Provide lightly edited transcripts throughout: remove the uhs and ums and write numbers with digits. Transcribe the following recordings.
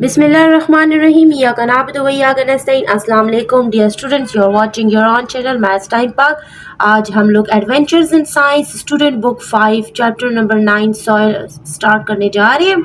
Bismillahirrahmanirrahim. Iyaka na'budu wa iyaka nasta'in. अस्सलाम वालेकुम dear students, you are watching your own channel Maths Time Park. आज हम लोग Adventures in Science Student Book 5 Chapter number 9 Soil start करने जा रहे हैं,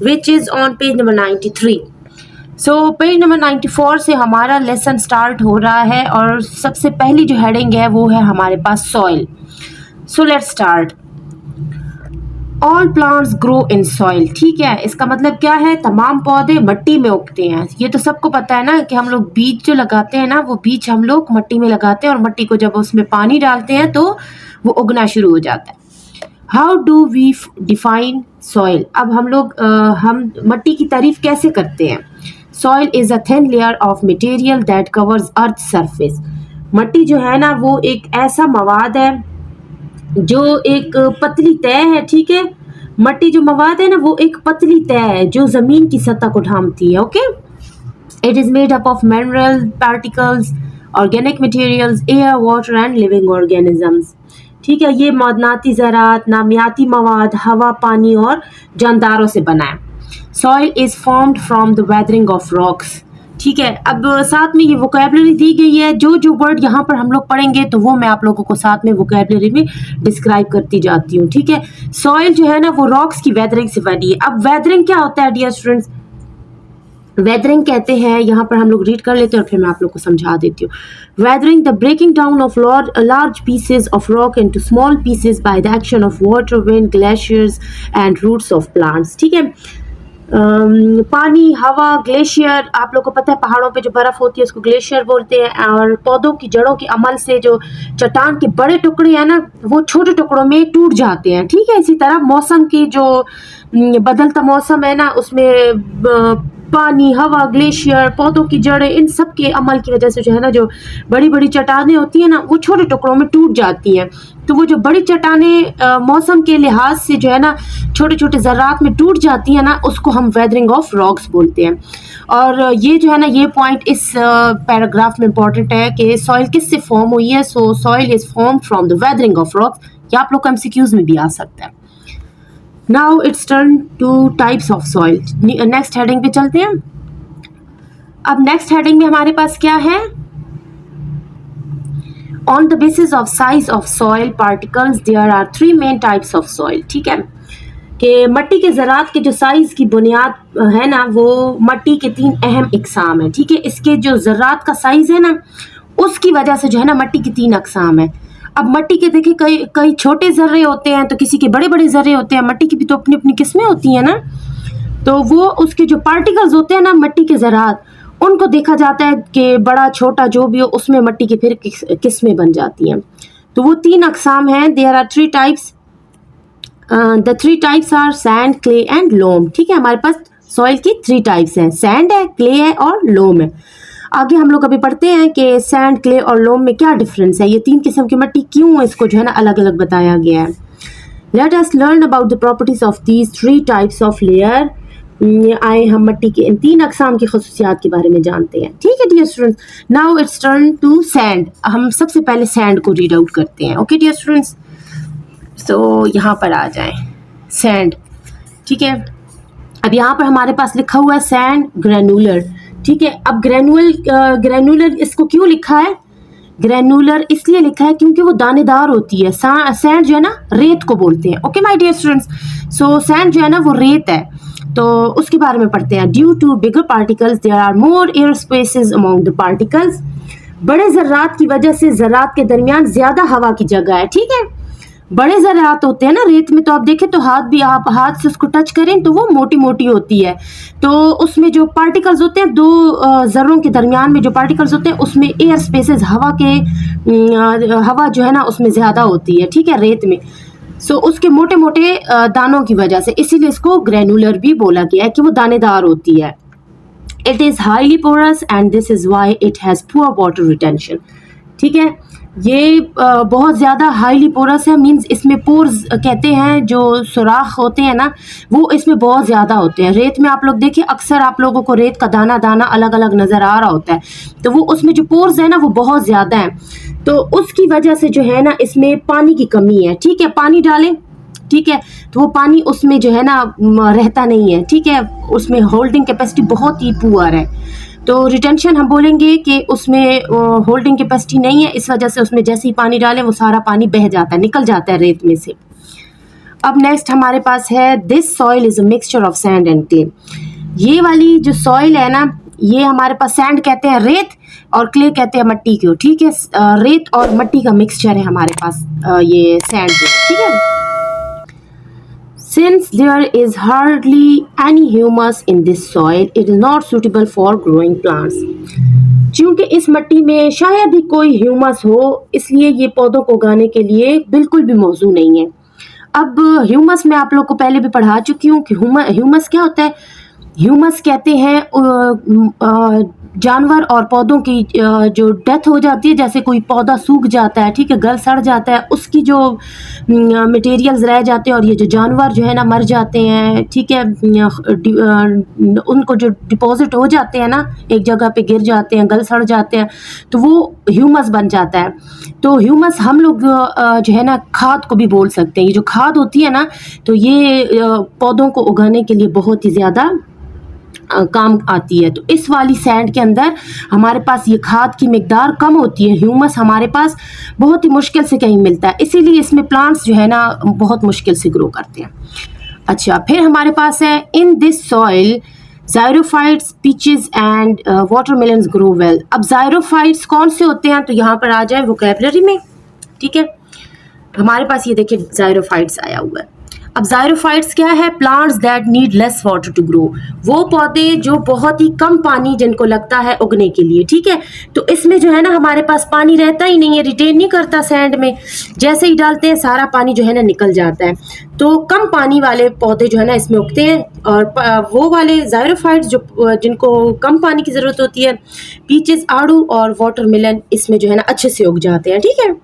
which is on page number 93. So page number 94 से हमारा लेसन स्टार्ट हो रहा है और सबसे पहली जो हेडिंग है वो है हमारे पास soil. So let's start. All plants grow in soil. ठीक है, इसका मतलब क्या है? तमाम पौधे मिट्टी में उगते हैं. ये तो सबको पता है ना कि हम लोग बीज जो लगाते हैं ना, वो बीज हम लोग मिट्टी में लगाते हैं और मिट्टी को जब उसमें पानी डालते हैं तो वो उगना शुरू हो जाता है. How do we define soil? अब हम मिट्टी की तारीफ कैसे करते हैं? Soil is a thin layer of material that covers earth surface. मिट्टी जो है ना वो एक ऐसा मवाद है जो एक पतली तय है. ठीक है, मिट्टी जो मवाद है ना वो एक पतली तय है जो जमीन की सतह को ढांपती है. Okay, it is made up of mineral particles, organic materials, air, water and living organisms. ठीक है, ये मदनाती ज़रात, नामियाती मवाद, हवा, पानी और जानदारों से बना है. Soil is formed from the weathering of rocks. ठीक है, अब साथ में ये वोकैबुलरी दी गई है. जो वर्ड यहाँ पर हम लोग पढ़ेंगे तो वो मैं आप लोगों को साथ में वोकैबुलरी में डिस्क्राइब करती जाती हूँ. ठीक है, सॉइल जो है ना वो रॉक्स की वेदरिंग से बनी है. अब वेदरिंग क्या होता है डियर स्टूडेंट्स? वेदरिंग कहते हैं, यहाँ पर हम लोग रीड कर लेते हैं और फिर मैं आप लोग को समझा देती हूँ. Weathering the breaking down of large pieces of rock into small pieces by the action of water, wind, glaciers and roots of plants. ठीक है, पानी, हवा, ग्लेशियर, आप लोग को पता है पहाड़ों पे जो बर्फ़ होती है उसको ग्लेशियर बोलते हैं. और पौधों की जड़ों के अमल से जो चट्टान के बड़े टुकड़े हैं ना वो छोटे टुकड़ों में टूट जाते हैं. ठीक है, इसी तरह मौसम की जो बदलता मौसम है ना उसमें पानी, हवा, ग्लेशियर, पौधों की जड़ें, इन सब के अमल की वजह से जो है ना जो बड़ी बड़ी चट्टानें होती हैं ना वो छोटे टुकड़ों में टूट जाती हैं. तो वो जो बड़ी चट्टानें मौसम के लिहाज से जो है ना छोटे छोटे ज़रात में टूट जाती हैं ना उसको हम वेदरिंग ऑफ रॉक्स बोलते हैं. और ये जो है ना ये पॉइंट इस पैराग्राफ में इम्पॉर्टेंट है कि सॉइल किससे फॉर्म हुई है. सो soil is form from the weathering of rocks. या आप लोग को MCQs में भी आ सकता है. Now it's turn two types of soil. Next heading पे चलते हैं. अब नेक्स्ट हेडिंग में हमारे पास क्या है? On the basis of size of soil particles there are 3 main types of soil. ठीक है, कि मिट्टी के ज़रात के जो साइज़ की बुनियाद है ना वो मिट्टी के 3 अहम इकसाम है. ठीक है, इसके जो ज़रात का साइज़ है ना उसकी वजह से जो है ना मिट्टी की 3 अकसाम है. अब मिट्टी के देखिए कई छोटे ज़र्रे होते हैं तो किसी के बड़े बड़े ज़र्रे होते हैं. मिट्टी की भी तो अपनी अपनी किस्में होती हैं ना. तो वो उसके जो पार्टिकल्स होते हैं ना मिट्टी के ज़रात उनको देखा जाता है कि बड़ा छोटा जो भी हो उसमें मिट्टी की फिर किस्में बन जाती हैं. तो वो 3 अकसाम हैं. There are 3 types. The 3 types are sand, clay and loam. ठीक है, हमारे पास सॉइल की 3 टाइप्स हैं. सैंड है, क्ले है और लोम है. आगे हम लोग अभी पढ़ते हैं कि सैंड, क्ले और लोम में क्या डिफरेंस है. ये 3 किस्म की मिट्टी क्यों है इसको जो है ना अलग अलग बताया गया है. Let us learn about the properties of these 3 types of layer. आए हम मिट्टी के इन 3 अकसाम की खसूसियात के बारे में जानते हैं. ठीक है dear students, now it's turn to sand. हम सबसे पहले सैंड को रीड आउट करते हैं. ओके डियर स्टूडेंट्स, तो यहाँ पर आ जाएं. सैंड. ठीक है, अब यहाँ पर हमारे पास लिखा हुआ है सैंड ग्रैनुलर. ठीक है, अब ग्रैनुलर इसको क्यों लिखा है? ग्रैनुलर इसलिए लिखा है क्योंकि वो दानेदार होती है. सैंड जो है ना रेत को बोलते हैं. Okay my dear students, so sand जो है ना वो रेत है. तो उसके बारे में पढ़ते हैं. Due to bigger particles there are more air spaces among the particles. बड़े ज़रात की वजह से ज़रात के दरमियान ज़्यादा हवा की जगह है. ठीक है, बड़े ज़रात होते हैं ना रेत में तो आप देखें तो आप हाथ से उसको टच करें तो वो मोटी मोटी होती है. तो उसमें जो पार्टिकल्स होते हैं 2 ज़र्रों के दरमियान में जो पार्टिकल्स होते हैं उसमें एयर स्पेसेस हवा जो है ना उसमें ज़्यादा होती है. ठीक है, रेत में. सो उसके मोटे मोटे दानों की वजह से इसीलिए इसको ग्रैनुलर भी बोला गया है कि वो दानेदार होती है. It is highly porous and this is why it has poor water retention. ठीक है, ये बहुत ज़्यादा हाईली पोरस है. मींस इसमें पोर्स कहते हैं जो सुराख होते हैं ना वो इसमें बहुत ज़्यादा होते हैं. रेत में आप लोग देखिए अक्सर आप लोगों को रेत का दाना दाना अलग अलग नज़र आ रहा होता है. तो वो उसमें जो पोर्स है ना वो बहुत ज़्यादा हैं. तो उसकी वजह से जो है ना इसमें पानी की कमी है. ठीक है, पानी डालें ठीक है, तो वो पानी उसमें जो है ना रहता नहीं है, ठीक है, उसमें होल्डिंग कैपेसिटी बहुत ही पुअर है। तो रिटेंशन हम बोलेंगे कि उसमें होल्डिंग कैपेसिटी नहीं है, इस वजह से उसमें जैसे ही पानी डालें वो सारा पानी बह जाता है, निकल जाता है रेत में से। अब नेक्स्ट हमारे पास है this soil is a mixture of sand and clay. ये वाली जो सॉइल है ना, ये हमारे पास सैंड कहते हैं रेत, और क्ले कहते हैं मट्टी को, ठीक है। रेत और मट्टी का मिक्सचर है हमारे पास ये सैंड जो, ठीक है। Since there is hardly any humus in this soil, it is not suitable for growing plants. क्योंकि इस मिट्टी में शायद ही कोई ह्यूमस हो, इसलिए ये पौधों को उगाने के लिए बिल्कुल भी मौजू नहीं है। अब ह्यूमस मैं आप लोग को पहले भी पढ़ा चुकी हूँ कि ह्यूमस क्या होता है। ह्यूमस कहते हैं जानवर और पौधों की जो डेथ हो जाती है, जैसे कोई पौधा सूख जाता है, ठीक है, गल सड़ जाता है, उसकी जो मटेरियल्स रह जाते हैं और ये जो जानवर जो है ना मर जाते हैं, ठीक है, उनको जो डिपॉजिट हो जाते हैं ना, एक जगह पे गिर जाते हैं, गल सड़ जाते हैं, तो वो ह्यूमस बन जाता है। तो ह्यूमस हम लोग जो है ना खाद को भी बोल सकते हैं। ये जो खाद होती है ना, तो ये पौधों को उगाने के लिए बहुत ही ज़्यादा काम आती है। तो इस वाली सैंड के अंदर हमारे पास ये खाद की मिकदार कम होती है, ह्यूमस हमारे पास बहुत ही मुश्किल से कहीं मिलता है, इसीलिए इसमें प्लांट्स जो है ना बहुत मुश्किल से ग्रो करते हैं। अच्छा, फिर हमारे पास है in this soil xerophytes, peaches and watermelons grow well. अब ज़ायरोफाइट्स कौन से होते हैं, तो यहाँ पर आ जाए वोकैबुलरी में, ठीक है। हमारे पास ये देखिए ज़ायरोफाइट्स आया हुआ है। अब ज़ायरोफाइट्स क्या है, plants that need less water to grow, वो पौधे जो बहुत ही कम पानी जिनको लगता है उगने के लिए, ठीक है। तो इसमें जो है ना हमारे पास पानी रहता ही नहीं है, रिटेन नहीं करता सैंड में, जैसे ही डालते हैं सारा पानी जो है ना निकल जाता है। तो कम पानी वाले पौधे जो है ना इसमें उगते हैं, और वो वाले ज़ायरोफाइट्स जो जिनको कम पानी की ज़रूरत होती है, पीचेस, आड़ू और वाटरमेलन, इसमें जो है ना अच्छे से उग जाते हैं, ठीक है।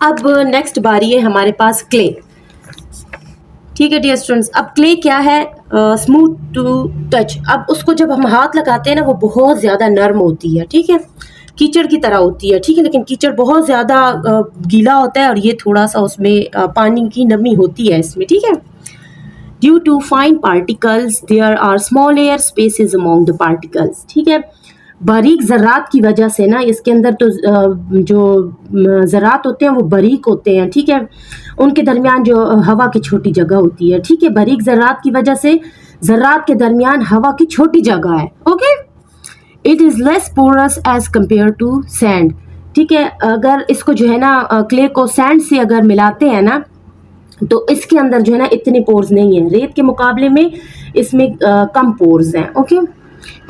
अब नेक्स्ट बारी है हमारे पास क्ले, ठीक है डियर स्टूडेंट्स। अब क्ले क्या है, स्मूथ टू टच। अब उसको जब हम हाथ लगाते हैं ना वो बहुत ज़्यादा नरम होती है, ठीक है, कीचड़ की तरह होती है, ठीक है, लेकिन कीचड़ बहुत ज़्यादा गीला होता है और ये थोड़ा सा उसमें पानी की नमी होती है इसमें, ठीक है। Due to fine particles there are small air spaces among the particles, ठीक है। बारीक ज़रात की वजह से ना इसके अंदर तो जो ज़रात होते हैं वो बारीक होते हैं, ठीक है, उनके दरमियान जो हवा की छोटी जगह होती है, ठीक है, बारीक ज़रात की वजह से ज़रात के दरमियान हवा की छोटी जगह है, okay. It is less porous as compared to sand, ठीक है। अगर इसको जो है ना क्ले को सैंड से अगर मिलाते हैं ना, तो इसके अंदर जो है ना इतने पोर्स नहीं है, रेत के मुकाबले में इसमें कम पोर्स हैं, okay.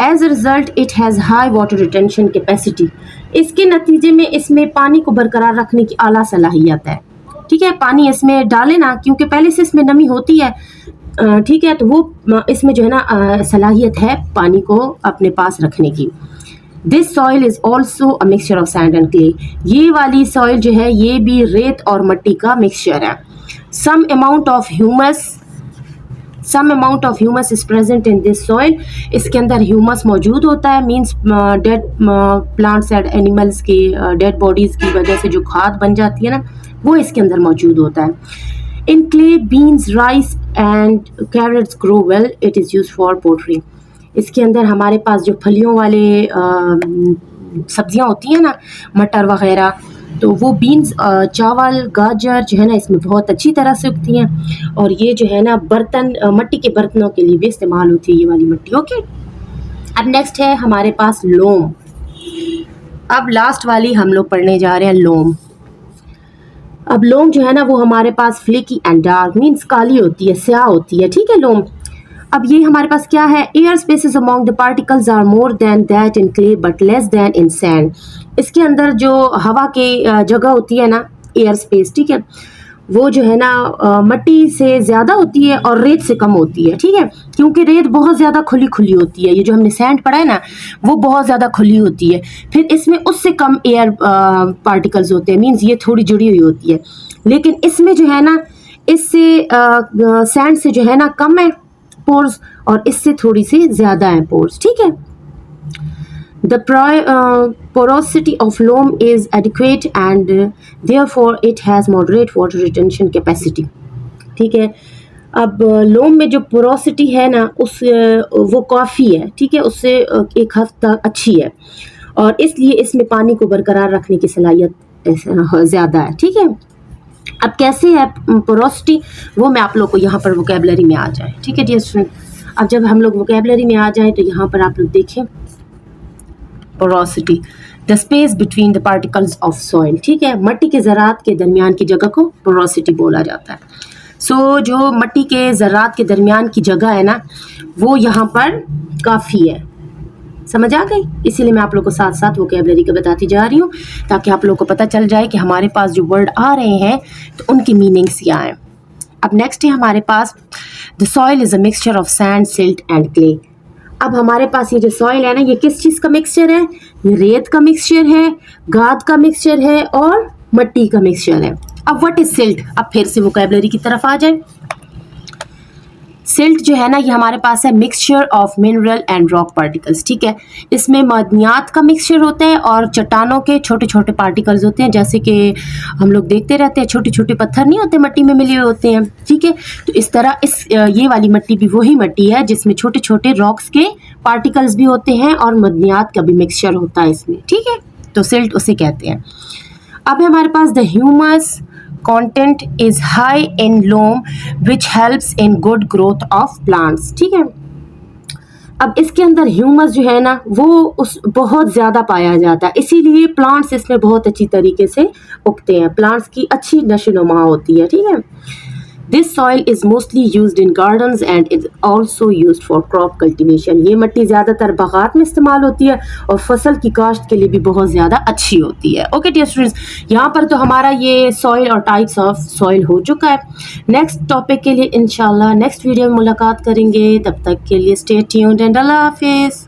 As a result it has high water retention capacity, इसके नतीजे में इसमें पानी को बरकरार रखने की आला सलाहियत है, ठीक है। पानी इसमें डालें ना, क्योंकि पहले से इसमें नमी होती है, ठीक है, तो वो इसमें जो है ना सलाहियत है पानी को अपने पास रखने की। This soil is also a mixture of sand and clay, ये वाली सॉइल जो है ये भी रेत और मिट्टी का मिक्सचर है। Some amount of humus is present in this soil, इसके अंदर ह्यूमस मौजूद होता है, means dead plants and animals की डेड बॉडीज़ की वजह से जो खाद बन जाती है ना वो इसके अंदर मौजूद होता है। In clay beans, rice and carrots grow well, it is use for poultry. इसके अंदर हमारे पास जो फलियों वाले सब्जियां होती हैं ना, मटर वगैरह, तो वो बीन्स, चावल, गाजर जो है ना इसमें बहुत अच्छी तरह से उगती हैं, और ये जो है ना बर्तन, मिट्टी के बर्तनों के लिए भी इस्तेमाल होती है ये वाली मिट्टी, ओके। अब नेक्स्ट है हमारे पास लोम। अब लास्ट वाली हम लोग पढ़ने जा रहे हैं लोम। अब लोम जो है ना वो हमारे पास फ्लेकी एंड डार्क, मीन्स काली होती है, स्याह होती है, ठीक है, लोम। अब ये हमारे पास क्या है, air spaces among the particles are more than that in clay but less than in sand. इसके अंदर जो हवा की जगह होती है ना, एयर स्पेस, ठीक है, वो जो है ना मिट्टी से ज़्यादा होती है और रेत से कम होती है, ठीक है, क्योंकि रेत बहुत ज़्यादा खुली खुली होती है, ये जो हमने सैंड पढ़ा है ना वो बहुत ज़्यादा खुली होती है, फिर इसमें उससे कम एयर पार्टिकल्स होते हैं, मीन्स ये थोड़ी जुड़ी हुई होती है, लेकिन इसमें जो है ना इससे सैंड से जो है ना कम है पोर्स और इससे थोड़ी सी ज़्यादा है पोर्स, ठीक है। The porosity of loam is adequate and therefore it has moderate water retention capacity. ठीक है। अब लोम में जो पोरोसिटी है ना वो काफ़ी है, ठीक है, उससे एक हद तक अच्छी है और इसलिए इसमें पानी को बरकरार रखने की सलाहियत ज़्यादा है, ठीक है। अब कैसे है पोरोसिटी, वो मैं आप लोग को यहाँ पर वोकेबलरी में आ जाए, ठीक है डियर स्टूडेंट। अब जब हम लोग वोकेबलरी में आ जाए तो यहाँ पर आप लोग देखें porosity, the space between the particles of soil, ठीक है, मट्टी के ज़रात के दरमियान की जगह को पोरोसिटी बोला जाता है। जो मट्टी के ज़रात के दरमियान की जगह है ना वो यहाँ पर काफ़ी है, समझ आ गई। इसीलिए मैं आप लोग को साथ साथ वोकेबलरी का बताती जा रही हूँ ताकि आप लोग को पता चल जाए कि हमारे पास जो वर्ड आ रहे हैं तो उनकी मीनिंग्स क्या हैं। अब नेक्स्ट है हमारे पास the soil is a mixture of sand, silt and clay. अब हमारे पास ये जो सॉइल है ना ये किस चीज़ का मिक्सचर है, ये रेत का मिक्सचर है, गाद का मिक्सचर है और मट्टी का मिक्सचर है। अब व्हाट इज सिल्ट, अब फिर से वोकेबलरी की तरफ आ जाए। सिल्ट जो है ना ये हमारे पास है mixture of mineral and rock particles, ठीक है। इसमें मदनियात का मिक्सचर होता है और चट्टानों के छोटे छोटे पार्टिकल्स होते हैं, जैसे कि हम लोग देखते रहते हैं छोटे छोटे पत्थर नहीं होते मट्टी में मिले हुए होते हैं, ठीक है। तो इस तरह ये वाली मट्टी भी वही मट्टी है जिसमें छोटे छोटे रॉक्स के पार्टिकल्स भी होते हैं और मदनियात का भी मिक्सचर होता है इसमें, ठीक है। तो सिल्ट उसे कहते हैं। अब हमारे पास the humus content is high in loam which helps in good growth of plants, ठीक है। अब इसके अंदर ह्यूमस जो है ना वो बहुत ज़्यादा पाया जाता है, इसीलिए प्लांट्स इसमें बहुत अच्छी तरीके से उगते हैं, प्लांट्स की अच्छी नशोनुमा होती है, ठीक है। This soil is mostly used in gardens and is also used for crop cultivation. ये मिट्टी ज़्यादातर बागात में इस्तेमाल होती है और फसल की काश्त के लिए भी बहुत ज़्यादा अच्छी होती है। ओके डियर स्टूडेंट्स, यहाँ पर तो हमारा ये सॉइल और टाइप्स ऑफ सॉइल हो चुका है। नेक्स्ट टॉपिक के लिए इंशाल्लाह नेक्स्ट वीडियो में मुलाकात करेंगे, तब तक के लिए स्टे ट्यून्ड एंड अल्लाह हाफिज़।